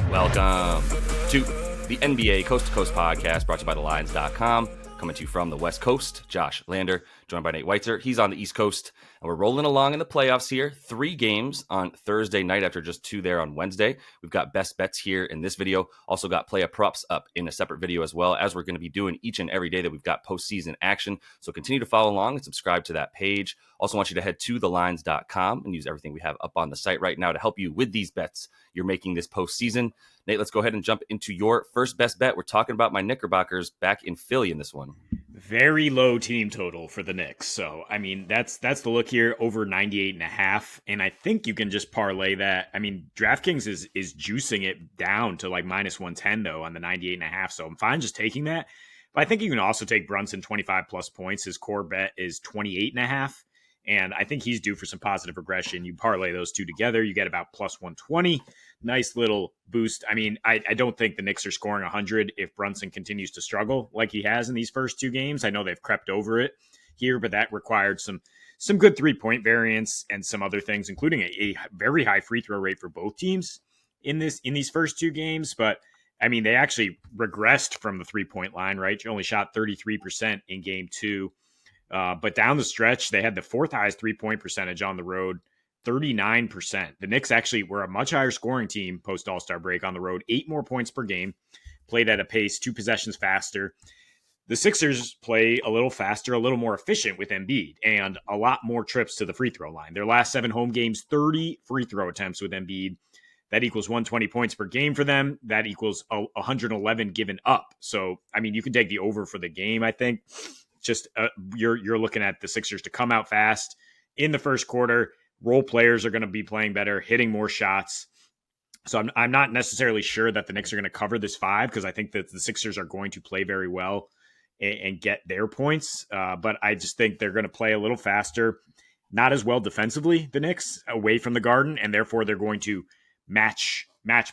Welcome to the NBA Coast to Coast podcast brought to you by TheLines.com. Coming to you from the West Coast, Josh Lander, joined by Nate Weitzer. He's on the East Coast, and we're rolling along in the playoffs here. 3 games on Thursday night after just 2 there on Wednesday. We've got best bets here in this video. Also got play props up in a separate video as well, as we're going to be doing each and every day that we've got postseason action. So continue to follow along and subscribe to that page. Also want you to head to TheLines.com and use everything we have up on the site right now to help you with these bets you're making this postseason. Nate, let's go ahead and jump into your first best bet. We're talking about my Knickerbockers back in Philly in this one. Very low team total for the Knicks. So, I mean, that's the look here, over 98.5. And I think you can just parlay that. I mean, DraftKings is juicing it down to like minus 110, though, on the 98.5. So I'm fine just taking that. But I think you can also take Brunson 25 plus points. His core bet is 28.5. And I think he's due for some positive regression. You parlay those two together, you get about plus 120. Nice little boost. I mean, I don't think the Knicks are scoring 100 if Brunson continues to struggle like he has in these first 2 games. I know they've crept over it here, but that required some good 3-point variance and some other things, including a very high free throw rate for both teams in these first 2 games. But I mean, they actually regressed from the 3-point line, right? You only shot 33% in game 2. But down the stretch, they had the 4th highest 3-point percentage on the road, 39%. The Knicks actually were a much higher scoring team post All-Star break on the road, 8 more points per game, played at a pace 2 possessions faster. The Sixers play a little faster, a little more efficient with Embiid, and a lot more trips to the free throw line. Their last 7 home games, 30 free throw attempts with Embiid. That equals 120 points per game for them. That equals 111 given up. So, I mean, you can take the over for the game, I think. Just you're looking at the Sixers to come out fast in the first quarter. Role players are going to be playing better, hitting more shots. So I'm not necessarily sure that the Knicks are going to cover this 5 because I think that the Sixers are going to play very well and get their points. But I just think they're going to play a little faster, not as well defensively, the Knicks, away from the Garden, and therefore they're going to match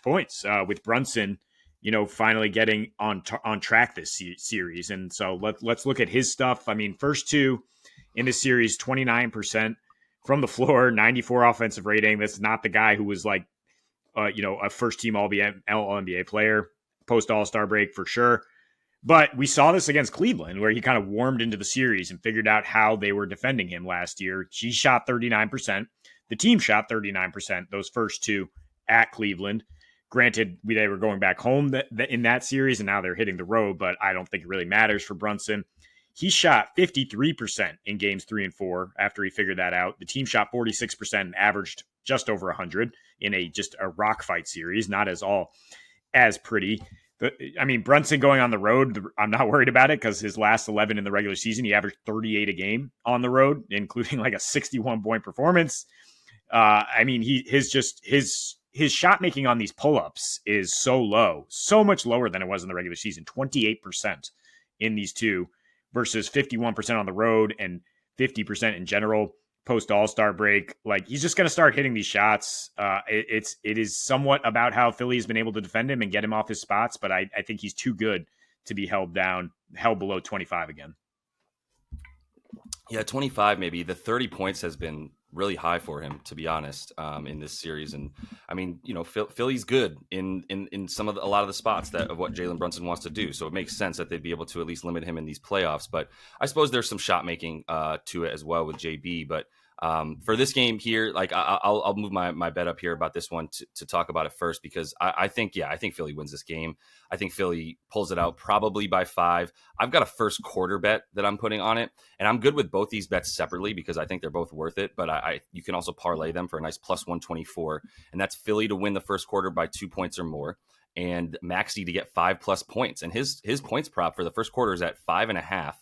points with Brunson, finally getting on track this series. And so let's look at his stuff. I mean, first 2 in this series, 29% from the floor, 94 offensive rating. That's not the guy who was like, a first-team All-NBA player post All-Star break for sure. But we saw this against Cleveland where he kind of warmed into the series and figured out how they were defending him last year. He shot 39%. The team shot 39% those first 2 at Cleveland. Granted, they were going back home in that series, and now they're hitting the road, but I don't think it really matters for Brunson. He shot 53% in games 3 and 4 after he figured that out. The team shot 46% and averaged just over 100 in just a rock fight series, not as pretty. I mean, Brunson going on the road, I'm not worried about it because his last 11 in the regular season, he averaged 38 a game on the road, including like a 61-point performance. I mean, his shot making on these pull-ups is so low, so much lower than it was in the regular season, 28% in these 2 versus 51% on the road and 50% in general post All-Star break. Like, he's just going to start hitting these shots. It is somewhat about how Philly has been able to defend him and get him off his spots, but I think he's too good to be held below 25 again. Yeah, 25 maybe. The 30 points has been really high for him, to be honest, in this series. And I mean, Philly's good in a lot of the spots of what Jalen Brunson wants to do. So it makes sense that they'd be able to at least limit him in these playoffs. But I suppose there's some shot making to it as well with JB. But for this game here, like I'll move my bet up here about this one to talk about it first, because I think Philly wins this game. I think Philly pulls it out probably by 5. I've got a first quarter bet that I'm putting on it, and I'm good with both these bets separately because I think they're both worth it. But you can also parlay them for a nice plus 124, and that's Philly to win the first quarter by 2 points or more, and Maxey to get 5+ points. And his points prop for the first quarter is at 5.5,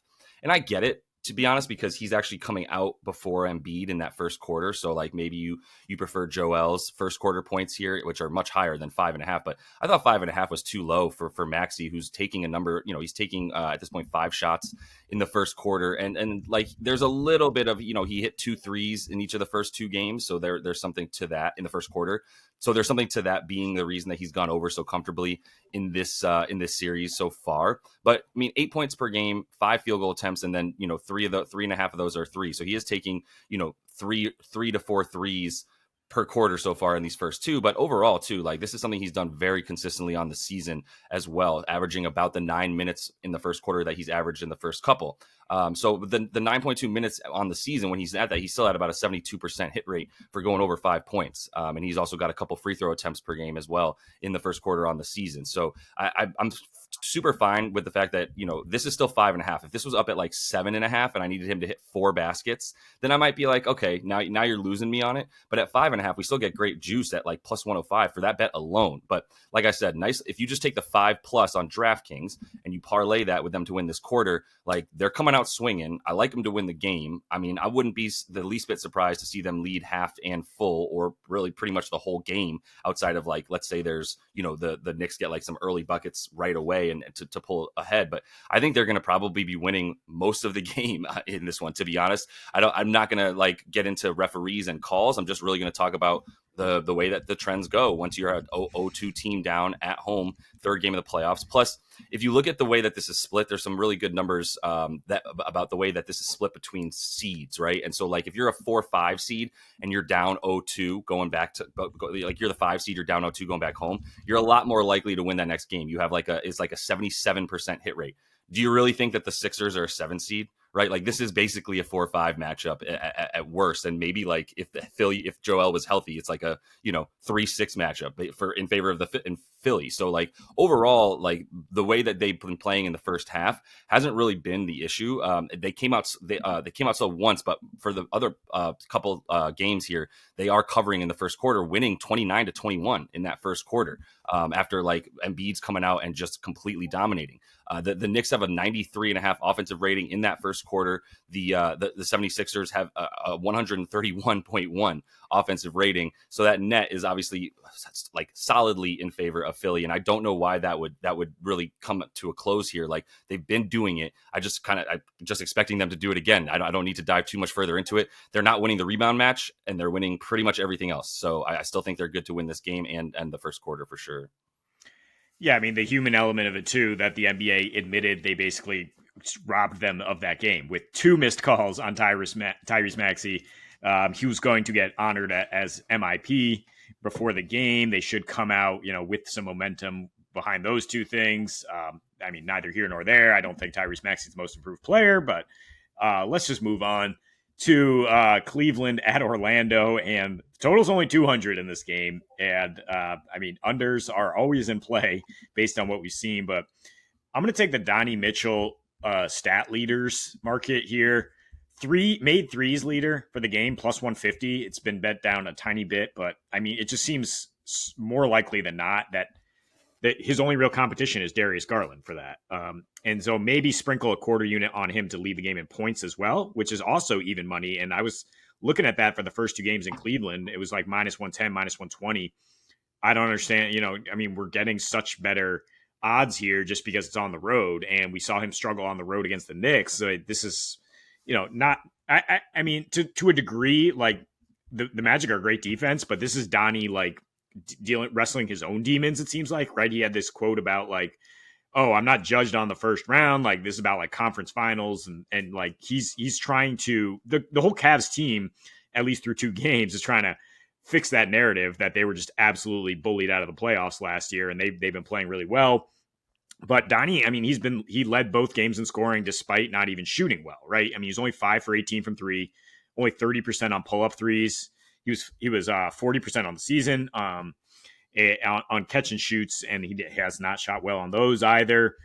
and I get it, to be honest, because he's actually coming out before Embiid in that first quarter. So like maybe you prefer Joel's first quarter points here, which are much higher than 5.5. But I thought 5.5 was too low for Maxey, who's taking a number, he's taking at this point 5 shots in the first quarter. And like there's a little bit of, he hit 2 threes in each of the first 2 games. So there's something to that in the first quarter. So there's something to that being the reason that he's gone over so comfortably in this series so far. But I mean, 8 points per game, 5 field goal attempts, and then 3.5 of those are 3. So he is taking 3 to 4 threes per quarter so far in these first two, but overall too, like this is something he's done very consistently on the season as well, averaging about the 9 minutes in the first quarter that he's averaged in the first couple. So the 9.2 minutes on the season, when he's at that, he's still at about a 72% hit rate for going over 5 points. And he's also got a couple free throw attempts per game as well in the first quarter on the season. So I'm super fine with the fact that, this is still 5.5. If this was up at like 7.5 and I needed him to hit 4 baskets, then I might be like, okay, now you're losing me on it. But at 5.5, we still get great juice at like plus 105 for that bet alone. But like I said, nice. If you just take the 5+ on DraftKings and you parlay that with them to win this quarter, like they're coming out swinging. I like them to win the game. I mean, I wouldn't be the least bit surprised to see them lead half and full, or really pretty much the whole game, outside of like, let's say there's, the Knicks get like some early buckets right away and to pull ahead. But I think they're going to probably be winning most of the game in this one, to be honest. I'm not going to like get into referees and calls. I'm just really going to talk about the way that the trends go once you're a 0-2 team down at home, third game of the playoffs. Plus, if you look at the way that this is split, there's some really good numbers that about the way that this is split between seeds, right? And so, like, if you're a 4-5 seed and you're down 0-2 going back to, like, you're the 5 seed, you're down 0-2 going back home, you're a lot more likely to win that next game. You have like a 77% hit rate. Do you really think that the Sixers are a 7 seed? Right, like this is basically a 4-5 matchup at worst, and maybe like if Joel was healthy, it's like a 3-6 matchup in favor of in Philly. So like overall, like the way that they've been playing in the first half hasn't really been the issue. They came out slow once, but for the other couple games here, they are covering in the first quarter, winning 29-21 in that first quarter. After like Embiid's coming out and just completely dominating. The Knicks have a 93.5 offensive rating in that first quarter. The 76ers have a 131.1 offensive rating. So that net is obviously like solidly in favor of Philly. And I don't know why that would really come to a close here. Like they've been doing it. I'm just expecting them to do it again. I don't need to dive too much further into it. They're not winning the rebound match and they're winning pretty much everything else. So I still think they're good to win this game and the first quarter for sure. Yeah, I mean, the human element of it, too, that the NBA admitted they basically robbed them of that game with 2 missed calls on Tyrese Maxey. He was going to get honored as MIP before the game. They should come out, with some momentum behind those 2 things. I mean, neither here nor there. I don't think Tyrese Maxey is the most improved player, but let's just move on to Cleveland at Orlando, and the total's only 200 in this game. And I mean, unders are always in play based on what we've seen, but I'm going to take the Donnie Mitchell stat leaders market here. Made threes leader for the game, plus 150. It's been bet down a tiny bit, but I mean, it just seems more likely than not that his only real competition is Darius Garland for that. And so maybe sprinkle a quarter unit on him to lead the game in points as well, which is also even money. And I was looking at that for the first 2 games in Cleveland. It was like minus 110, minus 120. I don't understand. I mean, we're getting such better odds here just because it's on the road. And we saw him struggle on the road against the Knicks. So this is, not, I mean, to a degree, like the Magic are great defense, but this is Donnie, like, wrestling his own demons, it seems like, right? He had this quote about like, oh, I'm not judged on the first round, like this is about like conference finals, and like he's trying to the whole Cavs team, at least through 2 games, is trying to fix that narrative that they were just absolutely bullied out of the playoffs last year, and they've been playing really well. But Donnie, I mean, he led both games in scoring despite not even shooting well, right? I mean, he's only 5 for 18 from 3, only 30% on pull-up threes. He was 40% on the season on catch and shoots, and he has not shot well on those either.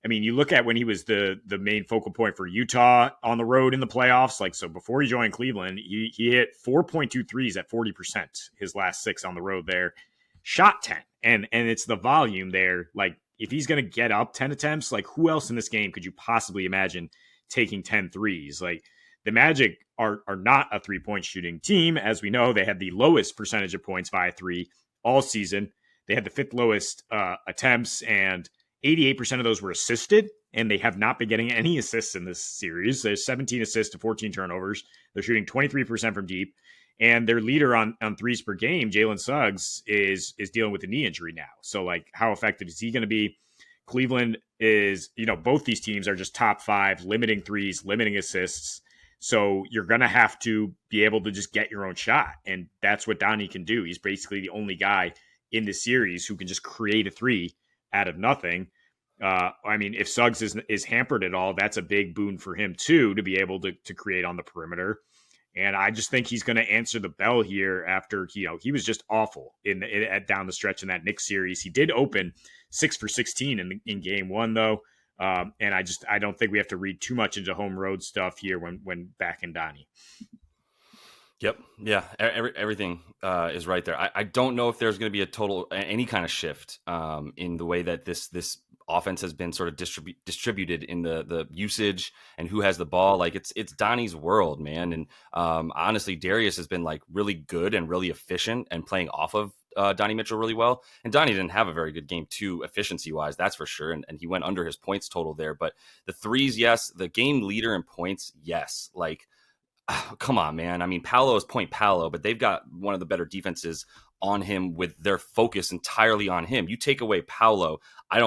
I mean, you look at when he was the main focal point for Utah on the road in the playoffs, like, so before he joined Cleveland, he hit 4.2 threes at 40% his last 6 on the road there, shot 10. And it's the volume there. Like, if he's going to get up 10 attempts, like, who else in this game could you possibly imagine taking 10 threes? Like, the Magic are not a 3-point shooting team. As we know, they had the lowest percentage of points via 3 all season. They had the 5th lowest attempts, and 88% of those were assisted, and they have not been getting any assists in this series. There's 17 assists to 14 turnovers. They're shooting 23% from deep, and their leader on threes per game, Jalen Suggs, is dealing with a knee injury now. So, like, how effective is he going to be? Cleveland is, both these teams are just top 5, limiting threes, limiting assists. So you're going to have to be able to just get your own shot. And that's what Donnie can do. He's basically the only guy in the series who can just create a three out of nothing. I mean, if Suggs is hampered at all, that's a big boon for him too, to be able to create on the perimeter. And I just think he's going to answer the bell here after he was just awful at down the stretch in that Knicks series. He did open 6 for 16 in game one though, and I don't think we have to read too much into home road stuff here when backing Donnie. Yep. Yeah. Everything is right there. I don't know if there's going to be any kind of shift in the way that this offense has been sort of distributed in the usage and who has the ball. Like it's Donnie's world, man. And honestly, Darius has been like really good and really efficient and playing off of Donnie Mitchell really well. And Donnie didn't have a very good game too, efficiency wise, that's for sure. And he went under his points total there. But the threes, yes. The game leader in points, yes. Like, come on, man. I mean, Paolo is Point Paolo, but they've got one of the better defenses on him with their focus entirely on him. You take away Paolo, I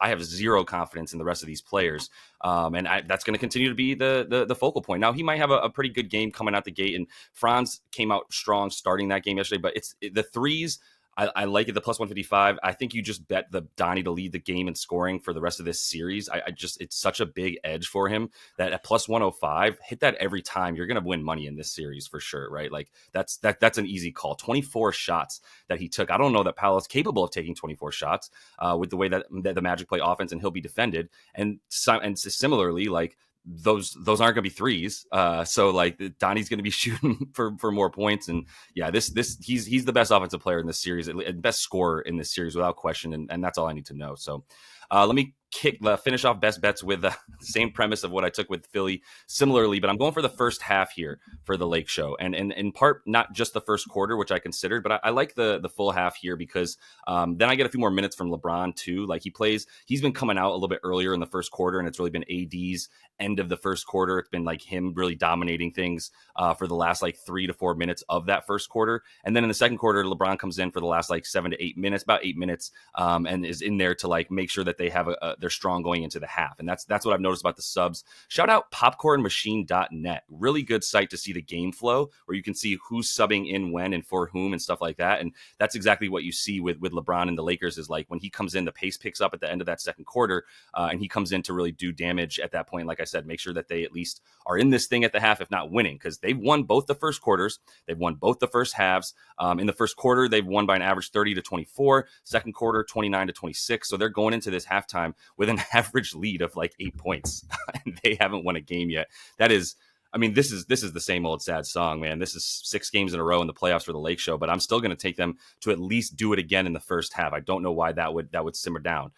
have zero confidence in the rest of these players. And that's going to continue to be the focal point. Now, he might have a pretty good game coming out the gate, and Franz came out strong starting that game yesterday, but the threes. I like it, the plus 155. I think you just bet the Donnie to lead the game in scoring for the rest of this series. It's such a big edge for him that at plus 105, hit that every time. You're going to win money in this series for sure, right? Like that's an easy call. 24 shots that he took. I don't know that Paolo's capable of taking 24 shots with the way that the Magic play offense, and he'll be defended. And similarly, like, those aren't going to be threes. So like Donnie's going to be shooting for more points. And yeah, he's the best offensive player in this series, best scorer in this series without question. And that's all I need to know. So let me finish off best bets with the same premise of what I took with Philly similarly, but I'm going for the first half here for the Lake Show. And in part, not just the first quarter, which I considered, but I like the full half here because then I get a few more minutes from LeBron too. Like he's been coming out a little bit earlier in the first quarter, and it's really been AD's end of the first quarter. It's been like him really dominating things for the last like 3 to 4 minutes of that first quarter. And then in the second quarter, LeBron comes in for the last like 7 to 8 minutes, about 8 minutes, and is in there to like make sure that they have they're strong going into the half. And that's what I've noticed about the subs. Shout out popcornmachine.net. Really good site to see the game flow, where you can see who's subbing in when and for whom and stuff like that. And that's exactly what you see with LeBron and the Lakers, is like when he comes in, the pace picks up at the end of that second quarter, and he comes in to really do damage at that point. Like I said, make sure that they at least are in this thing at the half, if not winning, because they've won both the first quarters. They've won both the first halves. In the first quarter, they've won by an average 30 to 24, second quarter, 29 to 26. So they're going into this halftime with an average lead of like 8 points. And they haven't won a game yet. That is, I mean, this is the same old sad song, man. This is 6 games in a row in the playoffs for the Lake Show, but I'm still going to take them to at least do it again in the first half. I don't know why that would simmer down.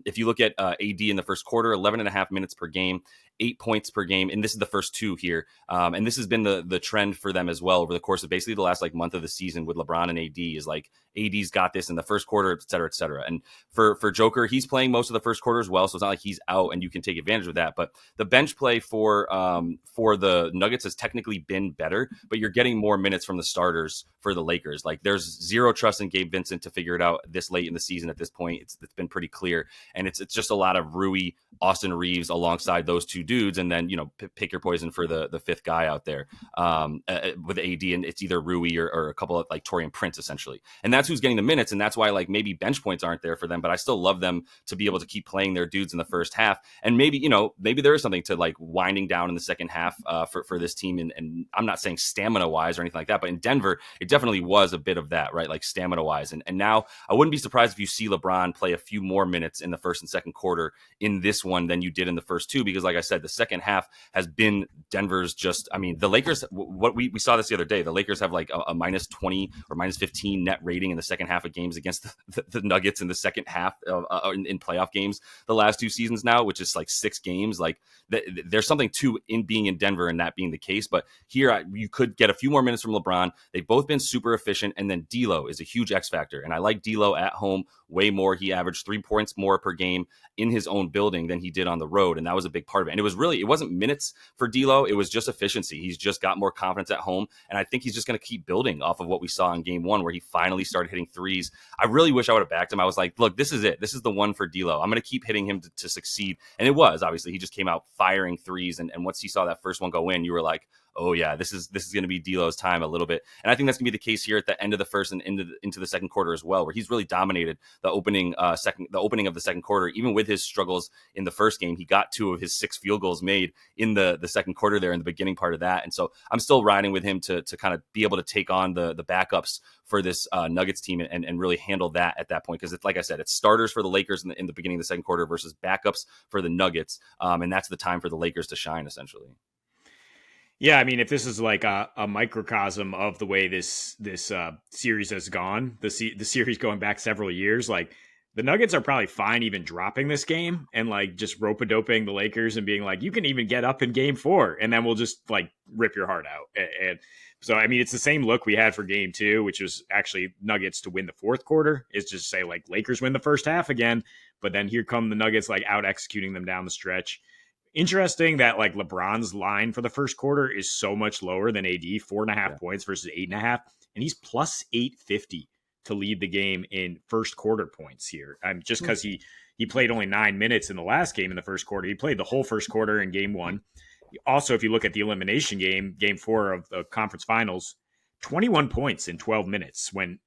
If you look at AD in the first quarter, 11 and a half minutes per game, 8 points per game. And this is the first 2 here. And this has been the trend for them as well over the course of basically the last like month of the season with LeBron and AD, is like AD's got this in the first quarter, et cetera, et cetera. And for Joker, he's playing most of the first quarter as well. So it's not like he's out and you can take advantage of that. But the bench play for the Nuggets has technically been better, but you're getting more minutes from the starters for the Lakers. Like there's zero trust in Gabe Vincent to figure it out this late in the season at this point. It's been pretty clear. And it's just a lot of Rui, Austin Reeves alongside those 2 dudes, and then pick your poison for the fifth guy out there with AD, and it's either Rui or a couple of like Torian Prince essentially, and that's who's getting the minutes, and that's why like maybe bench points aren't there for them, but I still love them to be able to keep playing their dudes in the first half, and maybe there is something to like winding down in the second half for this team, and I'm not saying stamina wise or anything like that, but in Denver it definitely was a bit of that, right? Like stamina wise, and now I wouldn't be surprised if you see LeBron play a few more minutes in the first and second quarter in this one than you did in the first 2, because like I said, the second half has been Denver's the Lakers, what we saw this the other day, the Lakers have like a minus 20 or minus 15 net rating in the second half of games against the Nuggets in the second half in playoff games the last 2 seasons now, which is like 6 games. Like there's something to in being in Denver and that being the case. But here you could get a few more minutes from LeBron. They've both been super efficient. And then D'Lo is a huge X factor. And I like D'Lo at home way more. He averaged 3 points more per game in his own building than he did on the road, and that was a big part of it. And it wasn't minutes for D'Lo, it was just efficiency. He's just got more confidence at home, and I think he's just going to keep building off of what we saw in game one, where he finally started hitting threes. I really wish I would have backed him. I was like, look, this is it. This is the one for D'Lo. I'm going to keep hitting him to succeed, and it was. Obviously, he just came out firing threes, and once he saw that first one go in, you were like, oh yeah, this is going to be D'Lo's time a little bit. And I think that's going to be the case here at the end of the first and into the second quarter as well, where he's really dominated the opening of the second quarter. Even with his struggles in the first game, he got 2 of his 6 field goals made in the second quarter there in the beginning part of that. And so I'm still riding with him to kind of be able to take on the backups for this Nuggets team and really handle that at that point. Because it's like I said, it's starters for the Lakers in the beginning of the second quarter versus backups for the Nuggets. And that's the time for the Lakers to shine, essentially. Yeah, I mean, if this is like a microcosm of the way this series has gone, the series going back several years, like the Nuggets are probably fine even dropping this game and like just rope-a-doping the Lakers and being like, you can even get up in game 4 and then we'll just like rip your heart out. And so, I mean, it's the same look we had for game 2, which was actually Nuggets to win the fourth quarter, is just say like Lakers win the first half again, but then here come the Nuggets like out executing them down the stretch. Interesting that like LeBron's line for the first quarter is so much lower than AD, 4.5 points versus 8.5, and he's plus 850 to lead the game in first quarter points here. Just because he played only 9 minutes in the last game in the first quarter, he played the whole first quarter in game 1. Also, if you look at the elimination game 4 of the conference finals, 21 points in 12 minutes when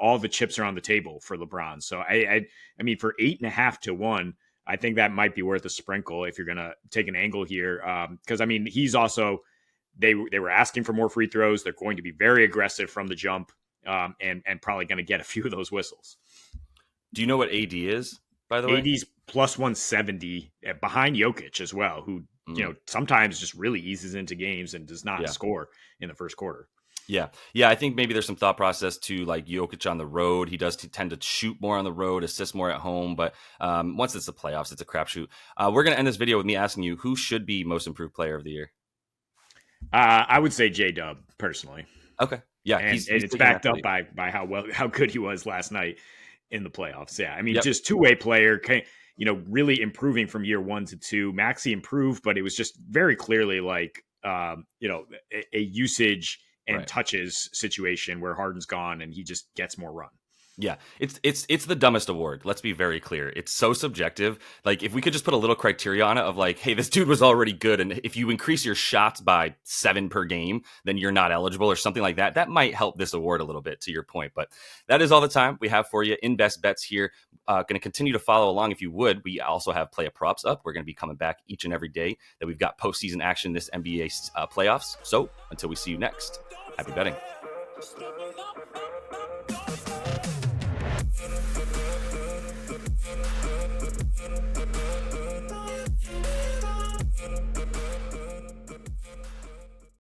all the chips are on the table for LeBron. So I mean for 8.5 to 1. I think that might be worth a sprinkle if you're going to take an angle here. Because, I mean, he's also they were asking for more free throws. They're going to be very aggressive from the jump and probably going to get a few of those whistles. Do you know what AD is, by the way? AD's plus 170 behind Jokic as well, who, sometimes just really eases into games and does not score in the first quarter. Yeah. I think maybe there's some thought process to like Jokic on the road. He does tend to shoot more on the road, assist more at home. But once it's the playoffs, it's a crapshoot. We're going to end this video with me asking you, who should be most improved player of the year? I would say J-Dub, personally. Okay. Yeah. And it's backed up by how good he was last night in the playoffs. Yeah. I mean, just two-way player, really improving from year 1 to 2. Maxey improved, but it was just very clearly like, a usage and touches situation where Harden's gone and he just gets more run. Yeah, it's the dumbest award. Let's be very clear. It's so subjective. Like if we could just put a little criteria on it of like, hey, this dude was already good, and if you increase your shots by 7 per game, then you're not eligible or something like that. That might help this award a little bit, to your point. But that is all the time we have for you in Best Bets here. Going to continue to follow along if you would. We also have Play a Props up. We're going to be coming back each and every day that we've got postseason action this NBA playoffs. So until we see you next, happy betting.